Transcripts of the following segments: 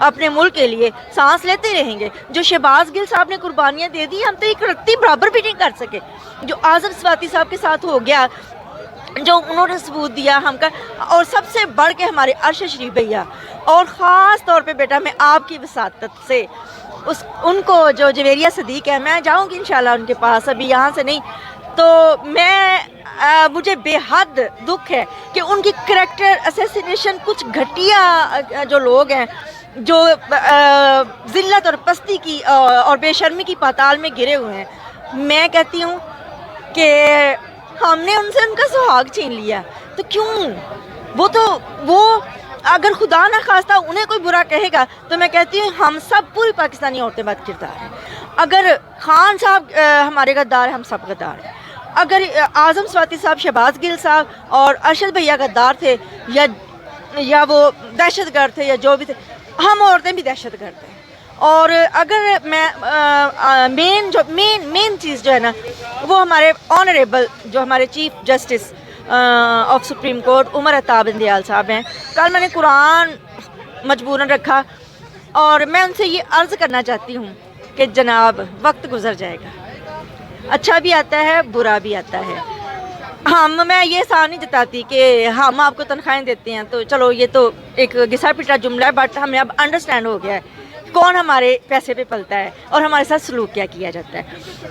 اپنے ملک کے لیے سانس لیتے رہیں گے. جو شہباز گل صاحب نے قربانیاں دے دی ہم تو ایک رتی برابر بھی نہیں کر سکے. جو اعظم سواتی صاحب کے ساتھ ہو گیا, جو انہوں نے ثبوت دیا ہم کا, اور سب سے بڑھ کے ہمارے ارشد شریف بھیا, اور خاص طور پہ بیٹا میں آپ کی وساطت سے ان کو جو جویریہ صدیق ہے, میں جاؤں گی انشاءاللہ ان کے پاس, ابھی یہاں سے نہیں, تو مجھے بے حد دکھ ہے کہ ان کی کریکٹر اسیسینیشن کچھ گھٹیا جو لوگ ہیں جو ذلت اور پستی کی اور بے شرمی کی پاتال میں گرے ہوئے ہیں. میں کہتی ہوں کہ ہم نے ان سے ان کا سہاگ چھین لیا, تو کیوں وہ اگر خدا نہ خواستہ انہیں کوئی برا کہے گا تو میں کہتی ہوں ہم سب پوری پاکستانی عورتیں بد کردار ہیں. اگر خان صاحب ہمارے غدار ہیں, ہم سب غدار ہیں. اگر اعظم سواتی صاحب, شہباز گل صاحب اور ارشد بھیا غدار تھے یا وہ دہشت گرد تھے یا جو بھی تھے, ہم عورتیں بھی دہشت گرد ہیں. اور اگر میں مین چیز جو ہے نا, وہ ہمارے آنریبل جو ہمارے chief justice of supreme court Umar Ata Bandial صاحب ہیں. کل میں نے قرآن مجبوراً رکھا اور میں ان سے یہ عرض کرنا چاہتی ہوں کہ جناب وقت گزر جائے گا, اچھا بھی آتا ہے برا بھی آتا ہے. میں یہ سا نہیں جتاتی کہ ہم آپ کو تنخواہیں دیتے ہیں تو چلو یہ تو ایک گھسا پٹا جملہ ہے, بٹ ہمیں اب انڈرسٹینڈ ہو گیا ہے کون ہمارے پیسے پہ پلتا ہے اور ہمارے ساتھ سلوک کیا جاتا ہے.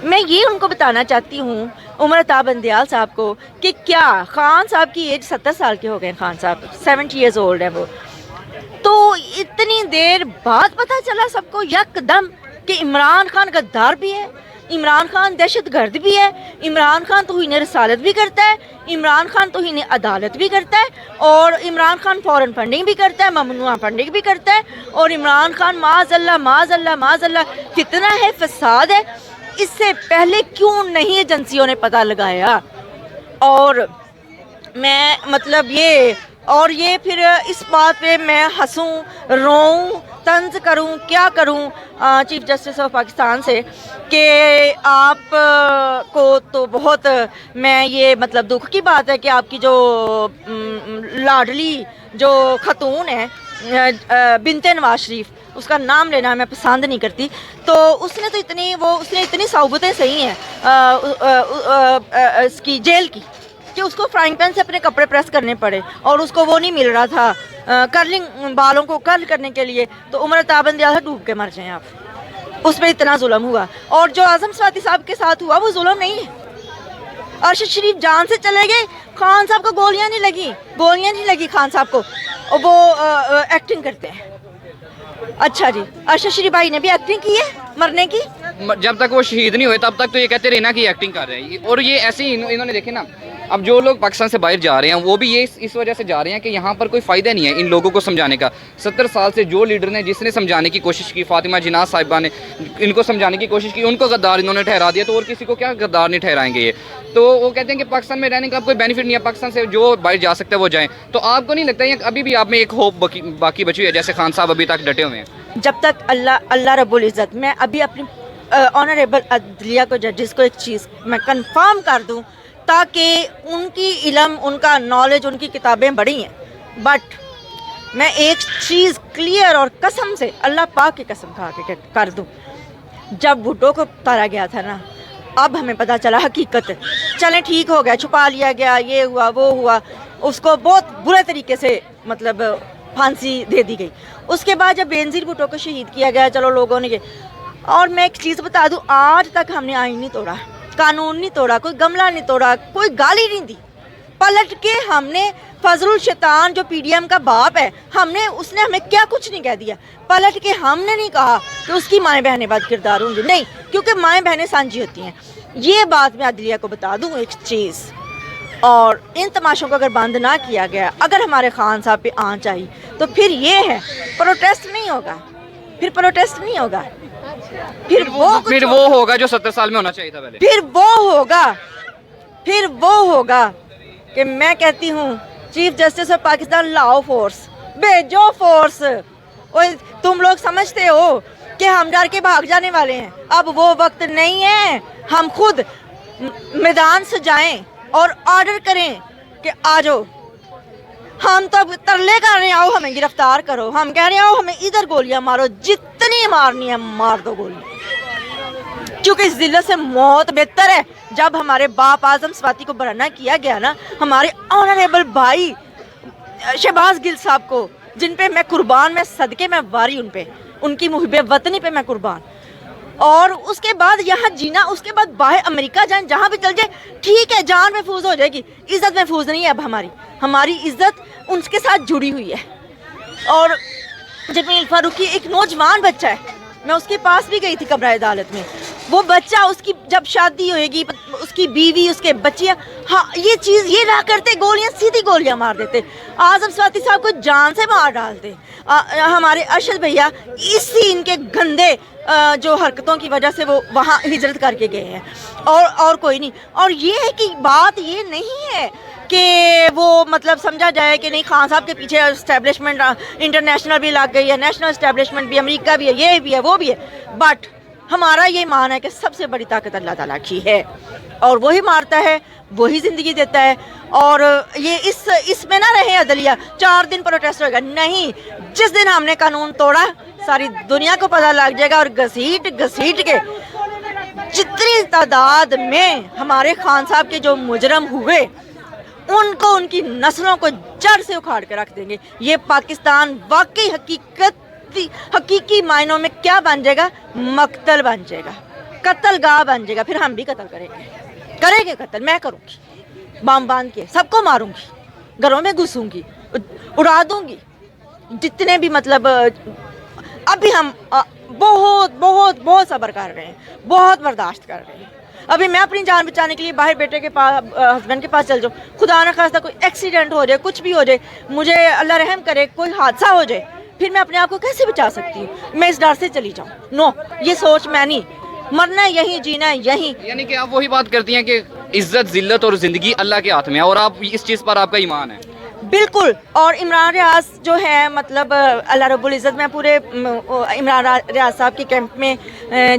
میں یہ ان کو بتانا چاہتی ہوں عمر عطا بندیال صاحب کو کہ کیا خان صاحب کی ایج 70 سال کے ہو گئے, خان صاحب 70 ایئرز اولڈ ہیں وہ, تو اتنی دیر بعد پتہ چلا سب کو یک دم کہ عمران خان غدار بھی ہے, عمران خان دہشت گرد بھی ہے, عمران خان توہین رسالت بھی کرتا ہے, عمران خان توہین عدالت بھی کرتا ہے, اور عمران خان فورن فنڈنگ بھی کرتا ہے, ممنوعہ فنڈنگ بھی کرتا ہے, اور عمران خان معاذ اللہ فتنہ ہے, فساد ہے. اس سے پہلے کیوں نہیں ایجنسیوں نے پتہ لگایا؟ اور میں مطلب یہ پھر اس بات پہ میں ہنسوں, روؤں, طنز کروں, کیا کروں چیف جسٹس آف پاکستان سے کہ آپ کو تو بہت, میں یہ مطلب دکھ کی بات ہے کہ آپ کی جو لاڈلی جو خاتون ہے بنت نواز شریف, اس کا نام لینا میں پسند نہیں کرتی, تو اس نے اتنی صحبتیں صحیح ہیں اس کی جیل کی کہ اس کو فرائنگ پین سے اپنے کپڑے پریس کرنے پڑے, اور اس کو وہ نہیں مل رہا تھا کرلنگ بالوں کو کرل کرنے کے لیے, تو عمر عطا بندیال ڈوب کے مر جائیں آپ. اس پہ اتنا ظلم ہوا, اور جو اعظم سواتی صاحب کے ساتھ ہوا وہ ظلم نہیں ہے. ارشد شریف جان سے چلے گئے, خان صاحب کو گولیاں نہیں لگی خان صاحب کو, وہ ایکٹنگ کرتے ہیں. اچھا جی, ارشد شریف بھائی نے بھی ایکٹنگ کی ہے مرنے کی, جب تک وہ شہید نہیں ہوئے تب تک تو یہ کہتے رہنا کہ ایکٹنگ کر رہے ہیں. اور یہ ایسے ہی انہوں نے دیکھے نا, اب جو لوگ پاکستان سے باہر جا رہے ہیں وہ بھی یہ اس وجہ سے جا رہے ہیں کہ یہاں پر کوئی فائدہ نہیں ہے ان لوگوں کو سمجھانے کا. 70 سال سے جو لیڈر نے جس نے سمجھانے کی کوشش کی, فاطمہ جناح صاحبہ نے ان کو سمجھانے کی کوشش کی, ان کو غدار انہوں نے ٹھہرا دیا, تو اور کسی کو کیا غدار نہیں ٹھہرائیں گے یہ. تو وہ کہتے ہیں کہ پاکستان میں رہنے کا کوئی بینیفٹ نہیں ہے, پاکستان سے جو باہر جا سکتا ہے وہ جائیں. تو آپ کو نہیں لگتا ہے ابھی بھی آپ میں ایک ہوپ باقی بچی ہوئی ہے, جیسے خان صاحب ابھی تک ڈٹے ہوئے ہیں؟ جب تک اللہ رب العزت, میں ابھی اپنی آنریبل عدلیہ کو ججز کو ایک چیز میں کنفرم کر دوں تاکہ ان کی علم, ان کا نالج, ان کی کتابیں بڑھی ہیں, بٹ میں ایک چیز کلیئر اور قسم سے اللہ پاک کی قسم کھا کے کر دوں, جب بھٹو کو اتارا گیا تھا نا, اب ہمیں پتہ چلا حقیقت. چلیں ٹھیک ہو گیا, چھپا لیا گیا, یہ ہوا وہ ہوا, اس کو بہت برے طریقے سے مطلب پھانسی دے دی گئی. اس کے بعد جب بینظیر بھٹو کو شہید کیا گیا, چلو لوگوں نے اور میں ایک چیز بتا دوں, آج تک ہم نے آئین نہیں توڑا, قانون نہیں توڑا, کوئی گملہ نہیں توڑا, کوئی گالی نہیں دی. پلٹ کے ہم نے فضل الشیطان جو پی ڈی ایم کا باپ ہے, اس نے ہمیں کیا کچھ نہیں کہہ دیا. پلٹ کے ہم نے نہیں کہا کہ اس کی مائیں بہنیں بد کردار ہوں گی, نہیں, کیونکہ مائیں بہنیں سانجھی ہوتی ہیں. یہ بات میں عدلیہ کو بتا دوں ایک چیز, اور ان تماشوں کو اگر بند نہ کیا گیا, اگر ہمارے خان صاحب پہ آنچ آئی تو پھر یہ ہے پروٹیسٹ نہیں ہوگا, پھر وہ ہوگا جو 70 سال میں ہونا چاہیے تھا پہلے. پھر وہ ہوگا کہ میں کہتی ہوں چیف جسٹس آف پاکستان, لاؤ فورس, بھیجو فورس. تم لوگ سمجھتے ہو کہ ہم ڈر کے بھاگ جانے والے ہیں, اب وہ وقت نہیں ہے. ہم خود میدان سے جائیں اور آرڈر کریں کہ آ جاؤ, ہم تو اب ترلے کر رہے ہیں آؤ ہمیں گرفتار کرو, ہم کہہ رہے ہیں آؤ ہمیں ادھر گولیاں مارو, جتنی مارنی ہے مار دو گولیاں, کیونکہ اس ذلت سے موت بہتر ہے. جب ہمارے باپ اعظم سواتی کو برہنہ کیا گیا نا, ہمارے آنریبل بھائی شہباز گل صاحب کو, جن پہ میں قربان, میں صدقے میں واری ان پہ, ان کی محب وطنی پہ میں قربان. اور اس کے بعد یہاں جینا, اس کے بعد باہر امریکہ جائیں, جہاں بھی چل جائے ٹھیک ہے, جان محفوظ ہو جائے گی, عزت محفوظ نہیں ہے اب ہماری عزت ان کے ساتھ جڑی ہوئی ہے. اور جمیل فاروقی ایک نوجوان بچہ ہے, میں اس کے پاس بھی گئی تھی قبرۂ عدالت میں. وہ بچہ, اس کی جب شادی ہوئے گی, اس کی بیوی, اس کے بچیاں, ہاں یہ چیز یہ نہ کرتے, گولیاں سیدھی گولیاں مار دیتے. اعظم سواتی صاحب کو جان سے مار ڈالتے. ہمارے ارشد بھیا اسی ان کے گندے جو حرکتوں کی وجہ سے وہ وہاں ہجرت کر کے گئے ہیں, اور کوئی نہیں. اور یہ ہے کہ بات یہ نہیں ہے کہ وہ مطلب سمجھا جائے کہ نہیں خان صاحب کے پیچھے اسٹیبلشمنٹ انٹرنیشنل بھی لگ گئی ہے, نیشنل اسٹیبلشمنٹ بھی, امریکہ بھی ہے, یہ بھی ہے, وہ بھی ہے. بٹ ہمارا یہ مان ہے کہ سب سے بڑی طاقت اللہ تعالیٰ کی ہے, اور وہی مارتا ہے, وہی زندگی دیتا ہے. اور یہ اس میں نہ رہے عدلیہ 4 دن پروٹیسٹ ہوگا, نہیں, جس دن ہم نے قانون توڑا ساری دنیا کو پتہ لگ جائے گا. اور گھسیٹ کے جتنی تعداد میں ہمارے خان صاحب کے جو مجرم ہوئے, ان کو ان کی نسلوں کو جڑ سے اکھاڑ کے رکھ دیں گے. یہ پاکستان واقعی حقیقی معنوں میں کیا بن جائے گا, مقتل بن جائے گا, قتل گاہ بن جائے گا. پھر ہم بھی قتل کریں گے قتل, میں کروں گی, بام باندھ کے سب کو ماروں گی, گھروں میں گھسوں گی, اڑا دوں گی, جتنے بھی مطلب. ابھی ہم بہت بہت بہت صبر کر رہے ہیں, بہت برداشت کر رہے ہیں. ابھی میں اپنی جان بچانے کے لیے باہر بیٹے کے پاس, ہسبینڈ کے پاس چل جاؤں, خدا نہ خواستہ کوئی ایکسیڈنٹ ہو جائے, کچھ بھی ہو جائے, مجھے اللہ رحم کرے کوئی حادثہ ہو جائے, پھر میں اپنے آپ کو کیسے بچا سکتی ہوں؟ میں اس ڈر سے چلی جاؤں. نو, یہ سوچ میں نہیں, مرنا ہے یہیں, جینا ہے یہیں. یعنی کہ آپ وہی بات کرتی ہیں کہ عزت, ذلت اور زندگی اللہ کے ہاتھ میں ہے, اور آپ اس چیز پر آپ کا ایمان ہے. بالکل. اور عمران ریاض جو ہے مطلب اللہ رب العزت, میں پورے عمران ریاض صاحب کے کیمپ میں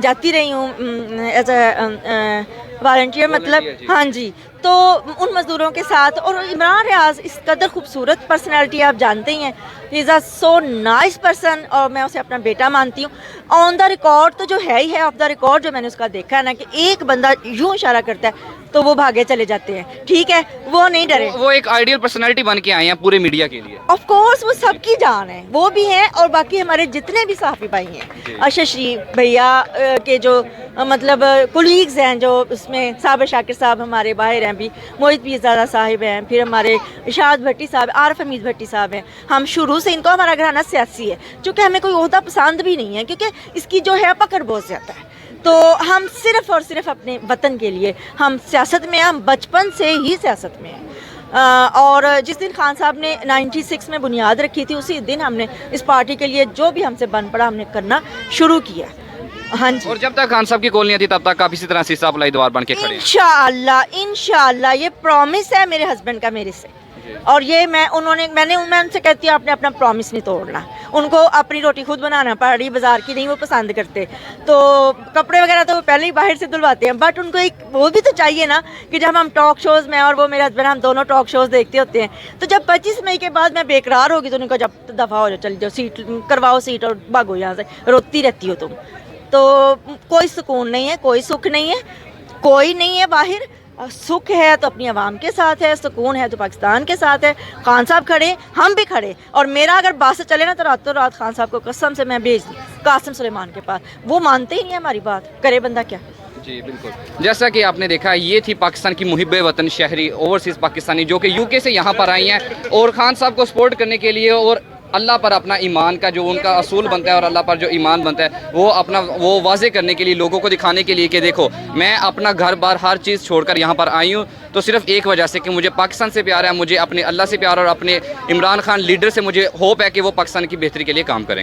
جاتی رہی ہوں ایز اے والنٹیئر, مطلب ہاں جی. تو ان مزدوروں کے ساتھ, اور عمران ریاض اس قدر خوبصورت پرسنالٹی, آپ جانتے ہی ہیں, ہی از اے سو نائس پرسن, اور میں اسے اپنا بیٹا مانتی ہوں. آن دا ریکارڈ تو جو ہے ہی ہے, آف دا ریکارڈ جو میں نے اس کا دیکھا ہے نا, کہ ایک بندہ یوں اشارہ کرتا ہے تو وہ بھاگے چلے جاتے ہیں. ٹھیک ہے, وہ نہیں ڈرے, وہ ایک آئیڈیل پرسنالٹی بن کے آئے ہیں پورے میڈیا کے لیے. آف کورس وہ سب کی جان ہے, وہ بھی ہیں, اور باقی ہمارے جتنے بھی صحافی بھائی ہیں, ارشد شریف بھیا کے جو مطلب کولیگز ہیں, جو اس میں صابر شاکر صاحب ہمارے باہر ہیں, بھی موہت پیرزادہ صاحب ہیں, پھر ہمارے اشاد بھٹی صاحب, عارف حمید بھٹی صاحب ہیں. ہم شروع سے ان کو, ہمارا گھرانہ سیاسی ہے, چونکہ ہمیں کوئی عہدہ پسند بھی نہیں ہے, کیونکہ اس کی جو ہے پکڑ بہت زیادہ ہے. تو ہم صرف اور صرف اپنے وطن کے لیے ہم سیاست میں ہیں, ہم بچپن سے ہی سیاست میں ہیں. اور جس دن خان صاحب نے 96 میں بنیاد رکھی تھی, اسی دن ہم نے اس پارٹی کے لیے جو بھی ہم سے بن پڑا ہم نے کرنا شروع کیا. ہاں جی. اور جب تک خان صاحب کی کال نہیں آتی تب تک آپ اسی طرح سیسا اپلائی دوار بن کے کھڑے ہیں. انشاءاللہ یہ پرومس ہے میرے ہسبینڈ کا میرے سے, اور یہ میں ان سے کہتی ہوں, آپ نے اپنا پرومس نہیں توڑنا. ان کو اپنی روٹی خود بنانا پڑ رہی, بازار کی نہیں وہ پسند کرتے, تو کپڑے وغیرہ تو وہ پہلے ہی باہر سے دلواتے ہیں. بٹ ان کو ایک وہ بھی تو چاہیے نا, کہ جب ہم ٹاک شوز میں, اور وہ میرے ہسبینڈ, ہم دونوں ٹاک شوز دیکھتے ہوتے ہیں, تو جب 25 مئی کے بعد میں بےقرار ہوگی تو ان کو جب دفعہ ہو جاؤ, چل جاؤ, سیٹ کرواؤ سیٹ اور بھاگو یہاں سے, روتی رہتی ہو تم. تو کوئی سکون نہیں ہے, کوئی سکھ نہیں ہے, کوئی نہیں ہے باہر. سکھ ہے تو اپنی عوام کے ساتھ ہے, سکون ہے تو پاکستان کے ساتھ ہے. خان صاحب کھڑے, ہم بھی کھڑے, اور میرا اگر بات سے چلے نا تو راتوں رات خان صاحب کو قسم سے میں بھیج دوں قاسم سلیمان کے پاس. وہ مانتے ہی نہیں ہماری بات, کرے بندہ کیا. جی بالکل, جیسا کہ آپ نے دیکھا یہ تھی پاکستان کی محب وطن شہری اوورسیز پاکستانی جو کہ یو کے سے یہاں پر آئی ہیں, اور خان صاحب کو سپورٹ کرنے کے لیے, اور اللہ پر اپنا ایمان کا جو ان کا اصول بنتا ہے, اور اللہ پر جو ایمان بنتا ہے وہ واضح کرنے کے لیے, لوگوں کو دکھانے کے لیے کہ دیکھو میں اپنا گھر بار ہر چیز چھوڑ کر یہاں پر آئی ہوں, تو صرف ایک وجہ سے کہ مجھے پاکستان سے پیار ہے, مجھے اپنے اللہ سے پیار, اور اپنے عمران خان لیڈر سے مجھے ہوپ ہے کہ وہ پاکستان کی بہتری کے لیے کام کریں گے.